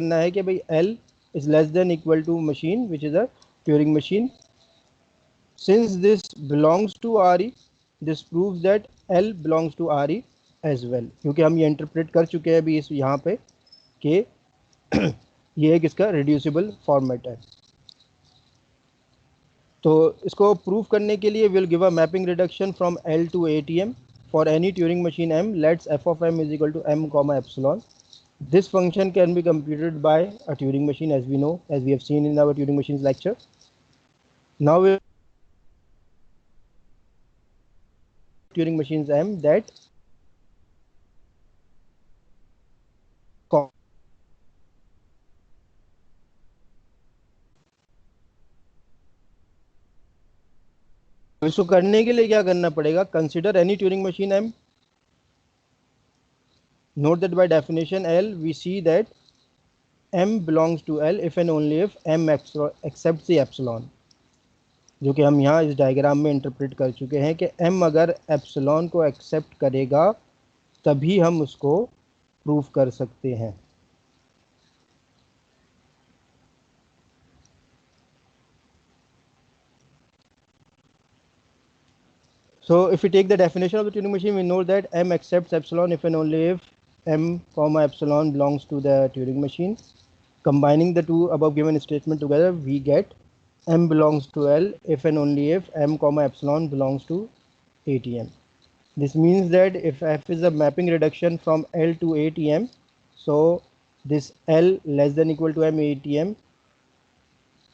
करना है कि भाई L is less than equal to machine which is a Turing machine. Since this belongs to RE, this proves that L belongs to RE as well, क्योंकि हम ये interpret कर चुके हैं अभी इस यहाँ पे कि ये एक इसका रिड्यूसिबल फॉर्मेट है। तो इसको प्रूव करने के लिए will give a mapping reduction from L to ATM for any Turing machine M. Let's f of m is equal to m comma epsilon. This function can be computed by a Turing machine, as we know, as we have seen in our Turing machines lecture. Now we Turing machines M that इसको करने के लिए क्या करना पड़ेगा? Consider any Turing machine M. Note that by definition L we see that M belongs to L if and only if M accepts the epsilon, जो कि हम यहाँ इस डायग्राम में इंटरप्रेट कर चुके हैं कि M अगर एप्सिलॉन को एक्सेप्ट करेगा तभी हम उसको प्रूफ कर सकते हैं। So if we take the definition of the Turing machine, we know that M accepts epsilon if and only if M comma epsilon belongs to the Turing machine. Combining the two above given statement together, we get M belongs to L if and only if M comma epsilon belongs to ATM. This means that if F is a mapping reduction from L to ATM, so this L less than equal to M ATM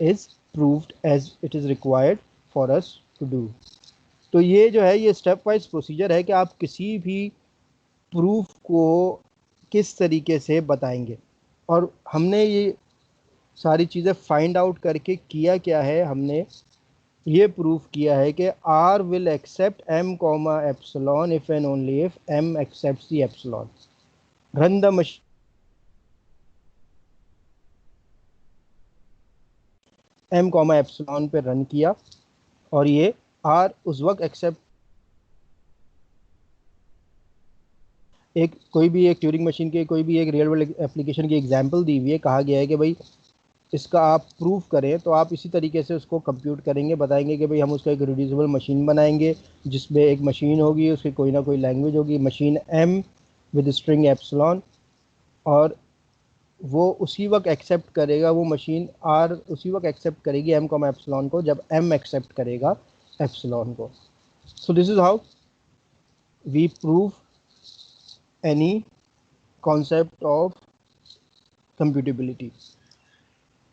is proved as it is required for us to do. तो ये जो है ये step wise procedure है कि आप किसी भी प्रूफ को किस तरीके से बताएंगे, और हमने ये सारी चीज़ें फाइंड आउट करके किया क्या है, हमने ये प्रूफ किया है कि R will accept M comma epsilon if and only if M accepts the epsilon. Run the machine M comma epsilon पे रन किया और ये R उस वक्त एक्सेप्ट एक कोई भी एक ट्यूरिंग मशीन के कोई भी एक रियल वर्ल्ड एप्लीकेशन की एग्जांपल दी हुई है, कहा गया है कि भाई इसका आप प्रूफ करें, तो आप इसी तरीके से उसको कंप्यूट करेंगे, बताएंगे कि भाई हम उसका एक रिड्यूसिबल मशीन बनाएंगे जिसमें एक मशीन होगी, उसकी कोई ना कोई लैंग्वेज होगी, machine M with string epsilon, और वो उसी वक्त एक्सेप्ट करेगा, वो मशीन R उसी वक्त एक्सेप्ट करेगी M कॉमा एप्सिलॉन को जब M एक्सेप्ट करेगा एप्सिलॉन को। So this is how we prove any concept of computability.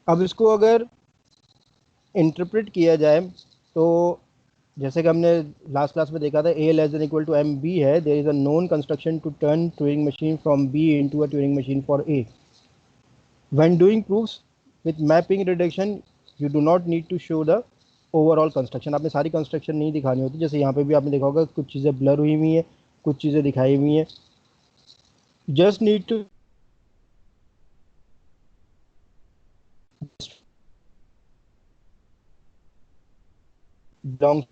अब इसको अगर इंटरप्रेट किया जाए तो जैसे कि हमने लास्ट क्लास में देखा था, A less than equal to M B है, there is a known construction to turn Turing machine from B into a Turing machine for A. When doing proofs with mapping reduction, you do not need to show the overall construction. आपने सारी construction नहीं दिखानी होती, जैसे यहाँ पे भी आपने देखा होगा कुछ चीज़ें ब्लर हुई हुई हैं, कुछ चीज़ें दिखाई हुई हैं। जस्ट नीड टू belong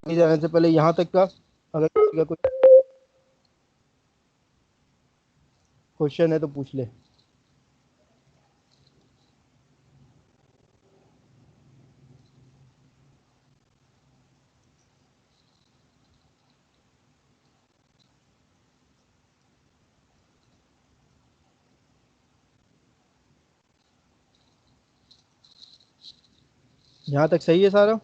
जाने से पहले यहाँ तक का अगर किसी का कोई क्वेश्चन है तो पूछ ले। यहाँ तक सही है सारा?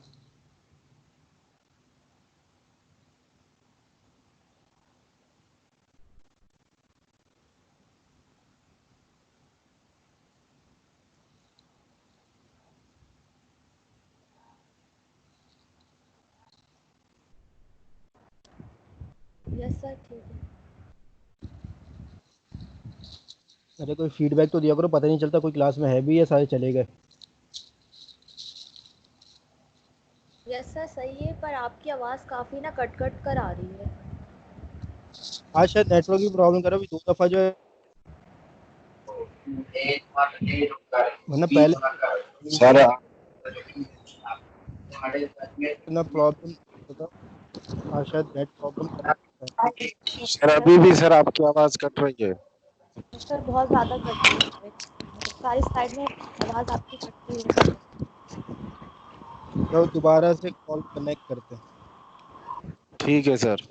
यस सर, ठीक है। अरे कोई फीडबैक तो दिया करो, पता नहीं चलता कोई क्लास में है भी या सारे चले गए। यस सर, सही है, पर आपकी आवाज़ काफ़ी ना कट कट कर आ रही है। आज शायद नेटवर्क की प्रॉब्लम कर रहा है, अभी 2 दफ़ा जो है, वरना पहले सर इतना प्रॉब्लम होता। हाँ शायद नेट प्रॉब्लम कर सकता है। सर अभी भी सर आपकी आवाज कट रही है। सर बहुत ज़्यादा कट रही है, मतलब सारी साइड में आवाज़ आपकी कटती हुई है। तो दोबारा से कॉल कनेक्ट करते हैं। ठीक है सर।